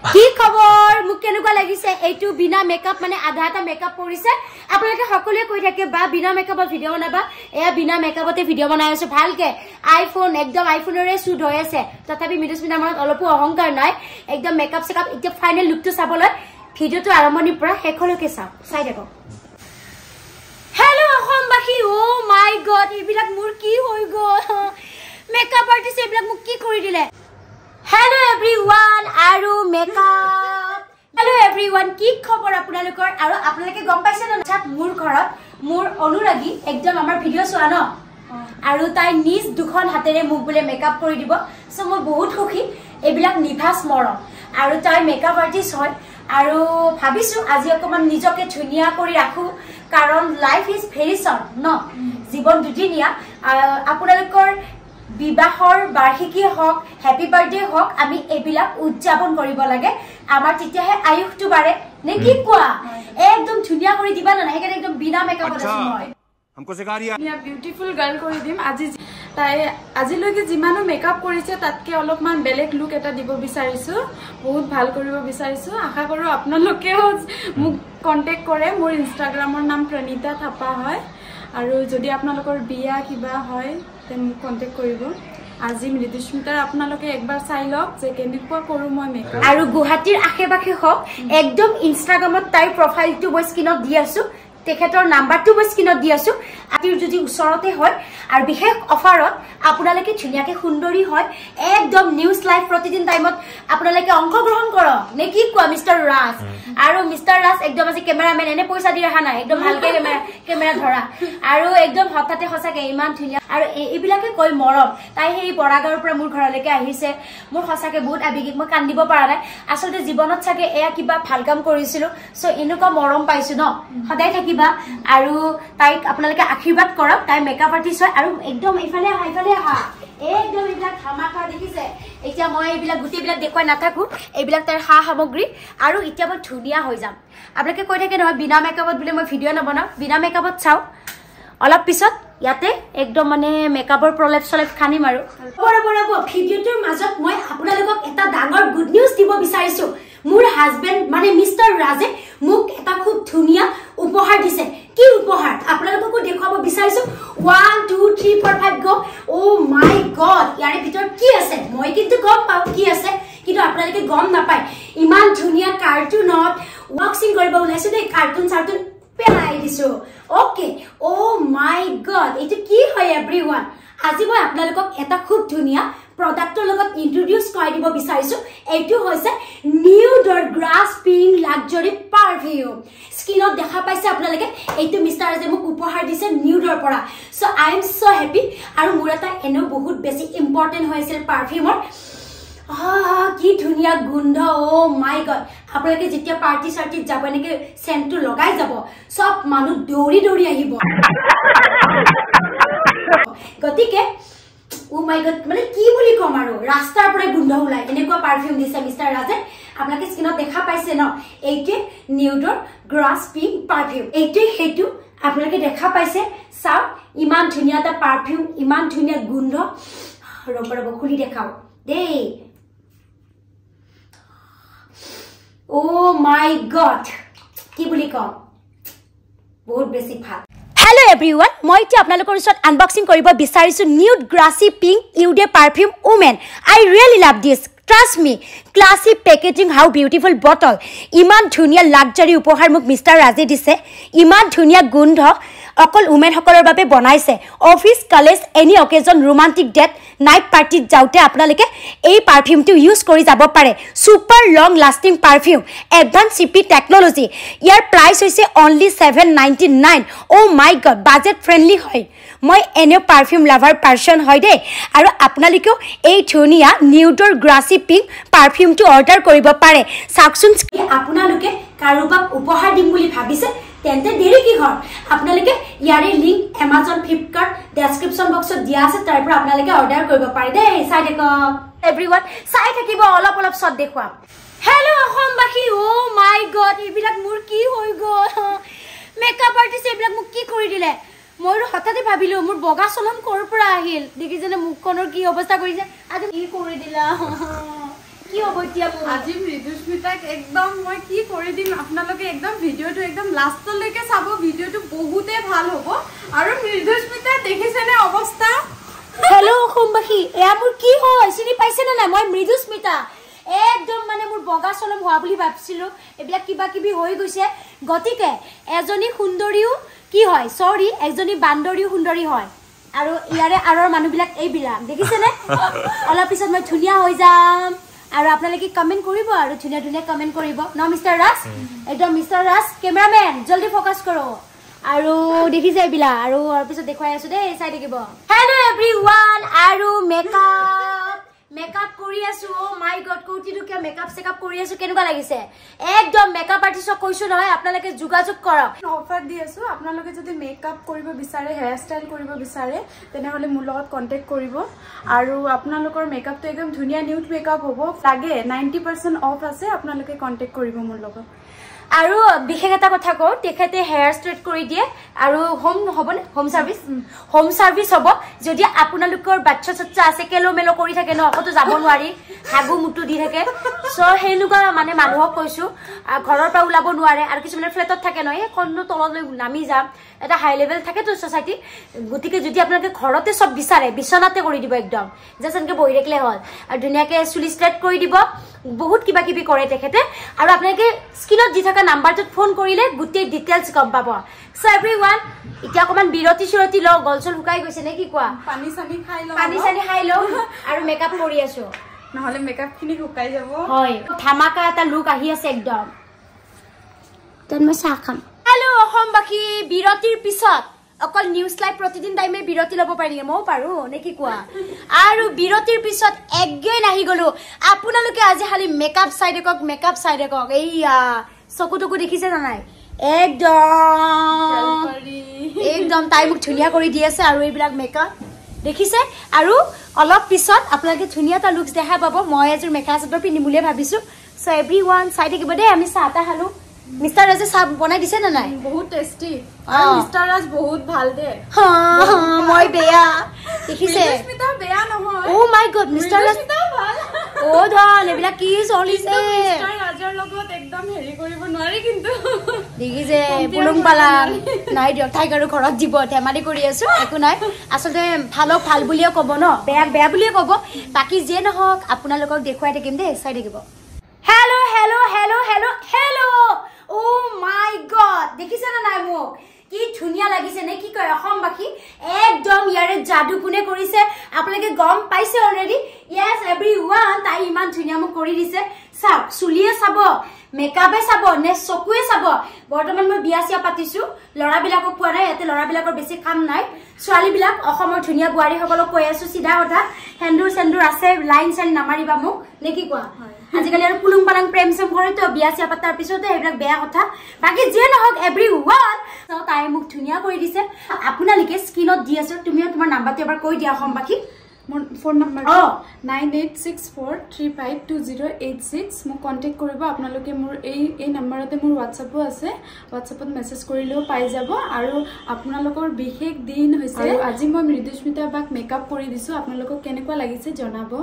কি খবৰ মোক কেনেকুৱা লাগিছে এইটো বিনা মেকআপ মানে আধা এটা মেকআপ কৰিছে আপোনালোকে সকলোৱে কৈ থাকে বা বিনা মেকআপত ভিডিও বনাবা এয়া বিনা মেকআপতে ভিডিও বনাই আছে ভালকে আইফোন একদম আইফোনৰে শুট হৈ আছে তথাপি মিদুস্মিতাৰ মনত অলপো অহংকাৰ নাই একদম মেকআপ সেকআপ এতিয়া ফাইনাল লুকটো চাবলৈ ভিডিওটো আৰম্ভণিৰ পৰা শেষলৈকে চাই দেখক হেল্ল' অসমবাসী ও মাই গড এইবিলাক মোৰ কি হৈ গ'ল মেকআপ আৰ্টিষ্ট এইবিলাক মোক কি কৰি দিলে Hello everyone আৰু মেকআপ Hello everyone কি খবৰ আপোনালোকৰ আৰু আপোনালোকে গম পাইছে না মোৰ ঘৰত মোৰ অনুৰাগী একদম আমাৰ ভিডিও চোৱা ন আৰু তাই নিজ দুখন হাতেৰে মোক বলে মেকআপ কৰি দিব সো মই বহুত সুখী এইবিলাক নিভাস মৰম আৰু তাই মেকআপ আৰ্টিষ্ট হয় আৰু ভাবিছো আজি অকমান নিজকে ধুনিয়া কৰি ৰাখো কাৰণ লাইফ ইজ ভেৰি শৰ্ট ন জীৱন দুদিনীয়া আপোনালোকৰ বিবাহৰ বাৰ্ষিকী হক হ্যাপি বাৰ্থডে হক আমি এবিলাক উদযাপন কৰিব লাগে আমাৰ তেতিয়াহে আয়ুষটো বাঢ়ে নে কি কোৱা একদম ধুনিয়া কৰি দিবা না হেকে একদম বিনা মেকআপত আছে মই हमको सिखा रिया या ब्यूटीफुल गर्ल কৰি দিম আজি তাই আজিলৈকে যিমানো মেকআপ কৰিছে তাতকে অলপমান বেলেগ লুক এটা দিব বিচাৰিছো বহুত ভাল কৰিব বিচাৰিছো আশা কৰো আপোনালোকেও মোক কন্টাক্ট কৰে মোৰ ইনষ্টাগ্ৰামৰ নাম প্ৰণীতা থাপা হয় আৰু যদি আপোনালোকৰ বিয়া কিবা হয় তেন কন্টাক্ট কৰিব আজি মৃদুস্মিতাৰ আপোনালোকে একবাৰ চাই লওক যে কেনেকুৱা কৰো মই মেকআপ আৰু গুৱাহাটীৰ আশেপাশে হক একদম ইনষ্টাগ্ৰামত তাই প্ৰফাইলটো মই স্ক্ৰিনত দি আছো তেখেতৰ নাম্বাৰটো মই স্ক্ৰিনত দি আছো আতিৰ যদি ওচৰতে হয় আৰু বিশেষ অফাৰত আপোনালোকে ধুনিয়াকে সুন্দৰী হয় একদম নিউজ লাইভ প্ৰতিদিন টাইমত আপোনালোকে অংশগ্ৰহণ কৰক নে কি কোৱা মিস্টাৰ ৰাজ আৰু মিস্টাৰ ৰাজ একদম আজি কেমেৰামেন এনে পইচা দি ৰাখা নাই একদম ভালকে কেমেৰা ধৰা আৰু একদম হঠাতে হসাকে ইমান ধুনিয়া আৰু এইবিলাকে কৈ মৰম তাই সেই বৰাগাঁৱৰ পৰা মোৰ ঘৰলৈকে আহিছে মোৰ হসাকে বহুত আবেগিক মই কান্দিব পৰা নাই আসলতে জীৱনত চাগে এয়া কিবা ভাল কাম কৰিছিলো সো এনেকুৱা মৰম পাইছো ন সদায় থাকিবা আৰু তাইক আপোনালোকে আশীৰ্বাদ কৰক তাই মেকআপ আৰ্টিষ্ট হয় আৰু একদম ইফালে আহা একদম এইবিলাক ধামাকা দেখিছে এতিয়া মই এইবিলাক গুটিবিলাক দেখুৱাই নাথাকো এইবিলাক তাইৰ সা সামগ্ৰী আৰু এতিয়া মই ধুনিয়া হৈ যাম আপোনালোকে কৈ থাকে নহয় বিনা মেকআপত বুলি মই ভিডিও নবনাও বিনা মেকআপত চাও অলপ পিছত ইয়াতে একদম মানে মেকআপৰ প্ৰলেপ চলেপ খানিম আৰু বৰাবৰাব ভিডিওটোৰ মাজত মই আপোনালোকক এটা ডাঙৰ গুড নিউজ দিব বিচাৰিছো মোৰ হাজবেণ্ড মানে মিস্টাৰ ৰাজে মোক এটা খুব ধুনিয়া উপহাৰ দিছে কি উপহাৰ আপোনালোককো দেখাব বিচাৰিছো 1 2 3 4 5 গো ও মাই গড ইয়াৰে ভিতৰত কি আছে মই কিন্তু গম পাওঁ কি আছে কিন্তু আপোনালোকে গম নাপায় ইমান ধুনিয়া কাৰ্টুনত বক্সিং কৰিব ওলাইছো দেই কাৰ্টুন চাৰ্টুন পেলাই দিছো ওকে ও মাই গড এইটো কি হয় এভৰিৱান আজি মই আপোনালোকক এটা খুব ধুনিয়া প্ৰডাক্টৰ লগত ইন্ট্ৰোডিউস কৰি দিব বিচাৰিছো এইটো হৈছে নিউডৰ গ্ৰাস্পিং লাক্সাৰি পাৰফিউম স্কিনত দেখা পাইছে আপোনালোকে এইটো মিস্টাৰ যে মোক উপহাৰ দিছে নিউডৰ পৰা so I am so happy আৰু মোৰ এটা এনে বহুত বেছি ইম্পৰ্টেন্ট হৈছিল পাৰফিউমৰ কি ধুনিয়া গোন্ধ ও মাই গড আপোনালোকে যেতিয়া পাৰ্টি সাৰ্টিত যাব নেকি সেন্টটো লগাই যাব সব মানুহ দৌৰি দৌৰি আহিব গতিকে ও মাই গড মানে কি বুলি কম আৰু ৰাস্তাৰ পৰা গোন্ধ ওলাই এনেকুৱা পাৰফিউম দিছে মিস্টাৰ ৰাজে আপোনালোকে স্কিনত দেখা পাইছে ন এইটো নিউডৰ গ্ৰাস্পিং পাৰফিউম এইটো হেতু আপোনালোকে দেখা পাইছে চাও ইমান ধুনিয়া এটা পাৰফিউম ইমান ধুনিয়া গোন্ধ ৰবৰব খুলি দেখাও দেই ও মাই গড কি বুলি কম বহুত বেছি ভাল Hello everyone, মই এতিয়া আপোনালোকৰ ওচৰত আনবক্সিং কৰিব বিচাৰিছো nude grassy pink eau de perfume women I really love this trust me classy packaging how beautiful bottle ইমান ধুনিয়া লাক্সাৰি উপহাৰ মোক মিস্টাৰ ৰাজে দিছে ইমান ধুনিয়া গোন্ধ অকল ওমেন সকলৰ বাবে বনাইছে office college any occasion romantic date night পাৰ্টিত যাওতে আপোনালোকে এই পাৰফিউমটো ইউজ কৰি যাব পাৰে super long lasting perfume advance চিপি টেকনলজি ইয়াৰ প্ৰাইস হৈছে only 799 oh my god budget friendly হয় মই এনে পাৰফিউম লাভাৰ পাৰ্সন হয় দে আৰু আপোনালোকেও এই ধুনিয়া নিউডৰ গ্ৰাসি পিংক পাৰফিউমটো অৰ্ডাৰ কৰিব পাৰে সাকসুন আপোনালোকে কাৰোবাক উপহাৰ দিম বুলি ভাবিছে তেন্তে দেৰি কি হয় আপোনালোকে ইয়াৰে লিংক Amazon Flipkart ডেসক্ৰিপচন বক্সত দিয়া আছে তাৰ পৰা আপোনালোকে অৰ্ডাৰ কৰিব পাৰে দে চাই দেখক এভৰিৱান চাই থাকিব অলপ অলপ শট দেখুৱাম হেল্ল' অসমবাসী ও মাই গড এইবিলাক মোৰ কি হৈ গ'ল মেকআপ আৰ্টিষ্ট এইবিলাক মোক কি কৰি দিলে মই হঠাতে ভাবিলো মোৰ বগা চলম কৰ পৰা আহিল দেখি যেনে মুখখনৰ কি অৱস্থা কৰিছে আজি কি কৰি দিলা কি হ'ব এতিয়া আজি মৃদুস্মিতাক একদম মই কি কৰি দিম আপোনালোকে একদম ভিডিঅ'টো একদম লাষ্টলৈকে চাব ভিডিঅ'টো বহুতে ভাল হ'ব আৰু মৃদুস্মিতা দেখিছেনে অৱস্থা হেল্ল' অসমবাসী এয়া মোৰ কি হয় চিনি পাইছেনে নাই মই মৃদুস্মিতা একদম মানে মোৰ বগা চলম হোৱা বুলি ভাবিছিলো এইবিলাক কিবা কিবি হৈ গৈছে গতিকে এজনী সুন্দৰীও কি হয় সৰি এজনী বান্দৰীও সুন্দৰী হয় আৰু ইয়াৰে আৰৰ মানুহবিলাক এইবিলাক দেখিছেনে অলপ পিছত মই ধুনীয়া হৈ যাম আৰু আপোনালোকে কমেন্ট কৰিব আৰু ধুনীয়া ধুনীয়া কমেন্ট কৰিব ন মিষ্টাৰ ৰাজ একদম মিষ্টাৰ ৰাজ কেমেৰামেন জলদি ফকাস কৰক আৰু দেখিছে এইবিলাক আৰু পিছত দেখুৱাই আছো দেই চাই থাকিব হেল্ল' এভৰিৱান আৰু মেকআপ কৰি আছো ও মাই গড কোটিটো কি মেকআপ চেকআপ কৰি আছো কেনেকুৱা লাগিছে একদম মেকআপ আৰ্টিষ্টক কৈছো নহয় আপোনালোকে যোগাযোগ কৰক অফাৰ দি আছো আপোনালোকে যদি মেকআপ কৰিব বিচাৰে হেয়াৰ ষ্টাইল কৰিব বিচাৰে তেনেহলে মোৰ লগত কন্টেক্ট কৰিব আৰু আপোনালোকৰ মেকআপটো একদম ধুনীয়া নিউড মেকআপ হ'ব লাগে 90% অফ আছে আপোনালোকে কন্টেক্ট কৰিব মোৰ লগত আৰু বিশেষ এটা কথা কও তেখেতে হেয়াৰ ষ্ট্ৰেট কৰি দিয়ে আৰু হোম হবনে হোম সাৰ্ভিস হ'ব যদি আপোনালোকৰ বাচ্চা চচ্চা আছে কেলো মেলো কৰি থাকে ন অকতো যাব নোৱাৰি হাগু মুটু দি থাকে সো হেনুকা মানে মানুহক কৈছো ঘৰৰ পৰা ওলাব নোৱাৰে আৰু কিছুমান ফ্লেটত থাকে ন এই কন্ন তললৈ নামি যাম এটা হাই লেভেল থাকে তো সোসাইটি গতিকে যদি আপোনালোকে ঘৰতে সব বিচাৰে বিছনাতে কৰি দিব একদম যেনকে বহি ৰাখলে হল আৰু ধুনীয়াকে চুলি ষ্ট্ৰেট কৰি দিব বহুত কিবা কিবি কৰে তেখেতে আৰু আপোনালোকে স্ক্ৰিনত দি থকা নাম্বাৰটোত ফোন কৰিলে গোটেই ডিটেইলছ গম পাব সো এভৰিৱান এতিয়া অকমান বিৰতি চিৰতি ল গলচল হুকাই গৈছে নে কি কোৱা পানী চানি খাই ল আৰু মেকআপ কৰি আছো নহলে মেকআপ খিনি হুকাই যাব হয় ধামাকা এটা লুক আহি আছে একদম তেন মই চাহ খাম হেল্ল' অসমবাসী বিৰতিৰ পিছত অকল নিউজ লাইভ প্ৰতিদিন টাইমে বিৰতি ল'ব পাৰি মই পাৰো নে কি কোৱা আৰু বিৰতিৰ পিছত এগেইন আহি গলো আপোনালোকে আজি খালি মেকআপ চাই দেখক এইয়া চকুটুকু দেখিছে না নাই একদম তাই মোক ধুনীয়া কৰি দি আছে আৰু এইবিলাক মেকআপ দেখিছে আৰু অলপ পিছত আপোনালোকে ধুনীয়া এটা লুকস দেখা পাব মই এযোৰ মেখেলা চাদৰ পিন্ধিম বুলি ভাবিছো সো এভৰিৱান চাই থাকিব দেই আমি চাহটা খালো মিষ্টাৰ ৰাজে চাহ বনাই দিছে না নাই বহুত টেষ্টি আৰু মিষ্টাৰ ৰাজ বহুত ভাল দে মই বেয়া দেখিছে মৃদুস্মিতা বেয়া নহয় ও মাই গড মিষ্টাৰ ৰাজ ভাল ও ধন এইবিলাক কি চলিছে মিষ্টাৰ ৰাজৰ লগত একদম হেৰি কৰিব নোৱাৰি কিন্তু দেখিছে পুলুং পালাং নাই দিয়ক ঠাইক আৰু ঘৰত দিব ধেমালি কৰি আছো একো নাই আচলতে ভালক ভাল বুলিয়ে ক'ব ন বেয়া বুলিয়ে ক'ব বাকি যে নহওক আপোনালোকক দেখুৱাই থাকিম দেই চাই থাকিব হেল্ল' ও মাই গড দেখিছে না নাই মোক কি ধুনীয়া লাগিছে নে কি কয় অসমবাসী একদম ইয়াৰে যাদু কোনে কৰিছে আপোনালোকে গম পাইছে অলৰেডি ইয়েস এভৰিৱান তাই ইমান ধুনীয়া মোক কৰি দিছে চাওক চুলিয়ে চাব মেকআপে চাব নে চকুৱে চাব বৰ্তমান মই বিয়া চিয়া পাতিছো লৰাবিলাকক পোৱা নাই ইয়াতে লৰাবিলাকৰ বেছি কাম নাই ছোৱালীবিলাক অসমৰ ধুনীয়া বোৱাৰী সকলক কৈ আছো সিধা কথা সেন্দুৰ আছে লাইন চাইন নামাৰিবা মোক নে কি কোৱা আজিকালি আৰু পুলুং পালাং প্ৰেম চেম কৰে তো বিয়া চিয়া পাতাৰ পিছতে এইবিলাক বেয়া কথা বাকি যে নহওক এভৰিৱান তাই মোক ধুনীয়া কৰি দিছে আপোনালোকে স্ক্ৰিনত দি আছে তুমিও তোমাৰ নাম্বাৰটো এবাৰ কৈ দিয়া অসমবাসী মোৰ ফোন নম্বৰ 9864352086 মোক কন্টেক্ট কৰিব আপোনালোকে মোৰ এই নম্বৰতে মোৰ WhatsApp আছে WhatsAppত মেছেজ কৰিলেও পাই যাব আৰু আপোনালোকৰ বিশেষ দিন হৈছে আজি মই মৃদুস্মিতা বাক মেকআপ কৰি দিছো আপোনালোকক কেনেকুৱা লাগিছে জনাব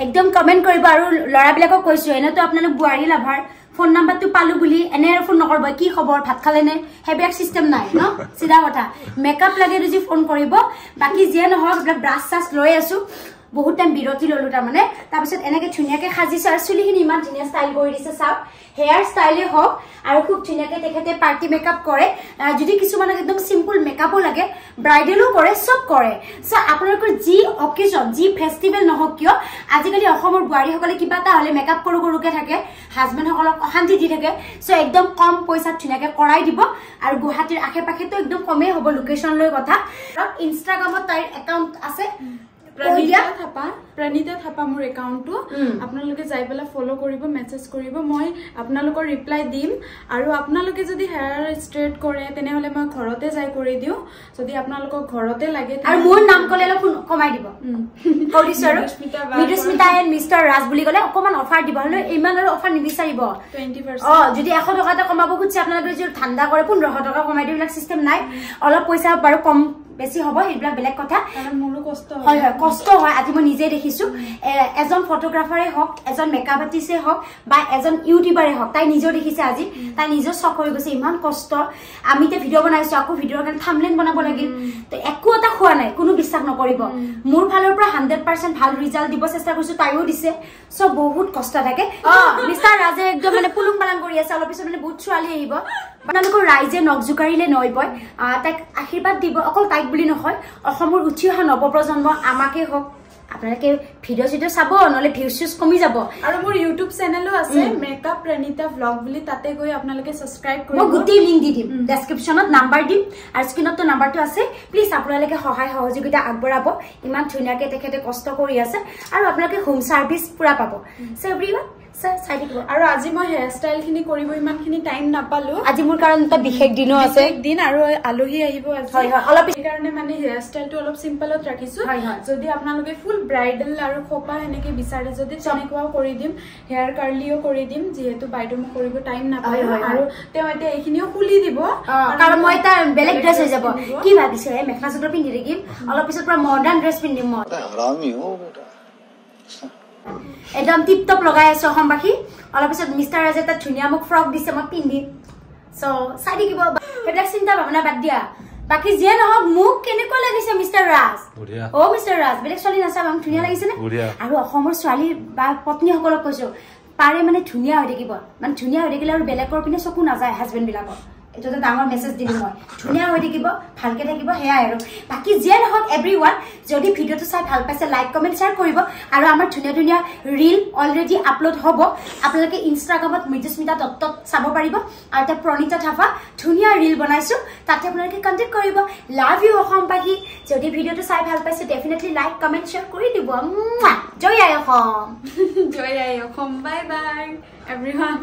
একদম কমেন্ট কৰিব আৰু লৰাবিলাকক কৈছো এনেতো আপোনালোক বুৱাৰী লাভাৰ ফোন নাম্বাৰটো পালো বুলি এনে ফোন নকৰব কি খবৰ ভাত খালে নে হেবিয়াক সিস্টেম নাই ন সিধা কথা মেকআপ লাগে যদি ফোন কৰিব বাকি যে নহওক এইবিলাক ব্ৰাছ চাছ লৈ আছো বহুত টাইম বিৰতি ললো তাৰ মানে তাৰ পিছত এনেকে ধুনীয়াকে সাজিছে আৰু চুলিখিনি ইমান ধুনীয়া ষ্টাইল কৰি দিছে চাওক হেয়াৰ ষ্টাইলে হওক আৰু খুব ধুনীয়াকে তেখেতে পাৰ্টি মেকআপ কৰে যদি কিছুমানক একদম সিম্পল মেকআপো লাগে ব্ৰাইডেলো কৰে সব কৰে সো আপোনালোকৰ যি অকেজন যি ফেষ্টিভেল নহওক কিয় আজিকালি অসমৰ বোৱাৰীসকলে কিবা এটা হলে মেকআপ কৰোকে থাকে হাজবেণ্ড সকলক অশান্তি দি থাকে সো একদম কম পইচাত ধুনীয়াকে কৰাই দিব আৰু গুৱাহাটীৰ আশে পাশেতো একদম কমেই হ'ব লোকেশ্যন লৈ কথা ইনষ্টাগ্ৰামত তাইৰ একাউণ্ট আছে প্ৰণীতা থাপা মোৰ একাউণ্টটো আপোনালোকে যাই পেলাই ফলো কৰিব মেছেজ কৰিব মই আপোনালোকৰ ৰিপ্লাই দিম আৰু আপোনালোকে যদি হেয়াৰ ষ্ট্ৰেট কৰে তেনেহলে মই ঘৰতে যাই কৰি দিও যদি আপোনালোকক ঘৰতে লাগে আৰু মোৰ নাম কলে ফোন কমাই দিব মৃদুস্মিতা এণ্ড মিষ্টাৰ ৰাজ বুলি কলে অকমান অফাৰ দিব হলে ইমান আৰু অফাৰ নিবিচাৰিব 20% যদি 100 টকা এটা কমাব খুজিছে আপোনালোকে যদি ঠাণ্ডা কৰে 1500 টকা কমাই দিবিলাক সিস্টেম নাই অলপ পইচা বাৰু কম বেছি হ'ব এইবিলাক বেলেগ কথা কাৰণ মোৰো কষ্ট হয় কষ্ট হয় আজি মই নিজে দেখিছো এজন ফটোগ্ৰাফাৰে হওক এজন মেকআপ আৰ্টিষ্টে হওক বা এজন ইউটিউবাৰে হওক তাই নিজে দেখিছে আজি তাই নিজে চক হৈ গৈছে ইমান কষ্ট আমি তে ভিডিও বনাইছো আকৌ ভিডিওৰ কাৰণে থাম্বনেইল বনাব লাগিল তো একো এটা খোৱা নাই কোনো বিশ্বাস নকৰিব মোৰ ফালৰ পৰা 100% ভাল ৰিজাল্ট দিব চেষ্টা কৰিছো তাইও দিছে সো বহুত কষ্ট থাকে মিষ্টাৰ ৰাজে একদম মানে পুলুং পালং কৰি আছে অলপ পিছত মানে বহুত ছোৱালী আহিব আপোনালোকৰ ৰাইজে নকজুকাৰিলে নয়বয় তাইক আশীৰ্বাদ দিব অকল তাইক বুলি নহয় অসমৰ উঠি অহা নৱপ্ৰজন্ম আমাকে হওক আপোনালোকে ভিডিও চিডিও চাব নহলে ভিউজ কমি যাব আৰু মোৰ ইউটিউব চেনেলও আছে মেকআপ প্ৰণীতা ব্লগ বুলি তাতে গৈ আপোনালোকে সাবস্ক্ৰাইব কৰিব মই গুটি লিংক দি দিম ডেসক্ৰিপচনত নাম্বাৰ দিম আৰু স্ক্ৰিনতো নাম্বাৰটো আছে প্লিজ আপোনালোকে সহায় সহযোগিতা আগবঢ়াব ইমান ধুনীয়াকে তেখেতে কষ্ট কৰি আছে আৰু আপোনালোকে হোম সাৰ্ভিস পুৰা পাব সো এভৰিৱান আৰু আজি মই হেয়াৰ ষ্টাইল খিনি কৰিব ইমানখিনি টাইম নাপালো আজি মোৰ কাৰণ এটা বিশেষ দিনো আছে দিন আৰু আলহী আহিব আজি হয় হয় অলপ এই কাৰণে মানে হেয়াৰ ষ্টাইলটো অলপ সিম্পলত ৰাখিছো যদি আপোনালোকে ফুল ব্ৰাইডাল আৰু খোপা এনেকে বিচাৰে যদি তেনেকুৱাও কৰি দিম হেয়াৰ কাৰ্লিও কৰি দিম যেহেতু বাইদেউ মোক কৰিব টাইম নাপায় আৰু তেওঁ এতিয়া এইখিনিও খুলি দিব কাৰণ মই এটা বেলেগ ড্ৰেছ হৈ যাব কি ভাবিছে মেখেলা চাদৰ পিন্ধি থাকিম অলপ পিছত পৰা মডাৰ্ণ ড্ৰেছ পিন্ধিম মই হাৰামি হ বেটা একদম টিপ টপ লগাই আছো অসমবাসী অলপ পিছত মিষ্টাৰ ৰাজে এটা ধুনীয়া মোক ফ্ৰক দিছে মই পিন্ধিম সো চাই থাকিব সেইবিলাক চিন্তা ভাৱনা বাদ দিয়া বাকি যিয়ে নহওক মোক কেনেকুৱা লাগিছে মিষ্টাৰ ৰাজ ও মিষ্টাৰ ৰাজ বেলেগ ছোৱালী নাচাব আমাক ধুনীয়া লাগিছে নে আৰু অসমৰ ছোৱালী বা পত্নীসকলক কৈছো পাৰে মানে ধুনীয়া হৈ থাকিব মানে ধুনীয়া হৈ থাকিলে আৰু বেলেগৰ পিনে চকু নাযায় হাজবেণ্ড বিলাকৰ এটা তো ডাঙৰ মেসেজ দিলো মই ধুনীয়া হৈ থাকিব ভালকে থাকিব হেয়া আৰু বাকি যে নহক এভৰিওয়ান যদি ভিডিওটো চাই ভাল পাইছে লাইক কমেন্ট শেয়াৰ কৰিব আৰু আমাৰ ধুনীয়া ধুনীয়া ৰীল অলৰেডি আপলোড হ'ব আপোনালোকে ইনষ্টাগ্ৰামত মৃদুস্মিতা দত্তত চাব পাৰিব আৰু তে প্ৰণীতা থাপা ধুনীয়া ৰীল বনাইছো তাতে আপোনালোকে কন্টেক্ট কৰিব লাভ ইউ অসমবাসী যদি ভিডিওটো চাই ভাল পাইছে ডেফিনেটলি লাইক কমেন্ট শেয়াৰ কৰি দিব জয় আই অসম জয় আই অসম বাই বাই এভৰিওয়ান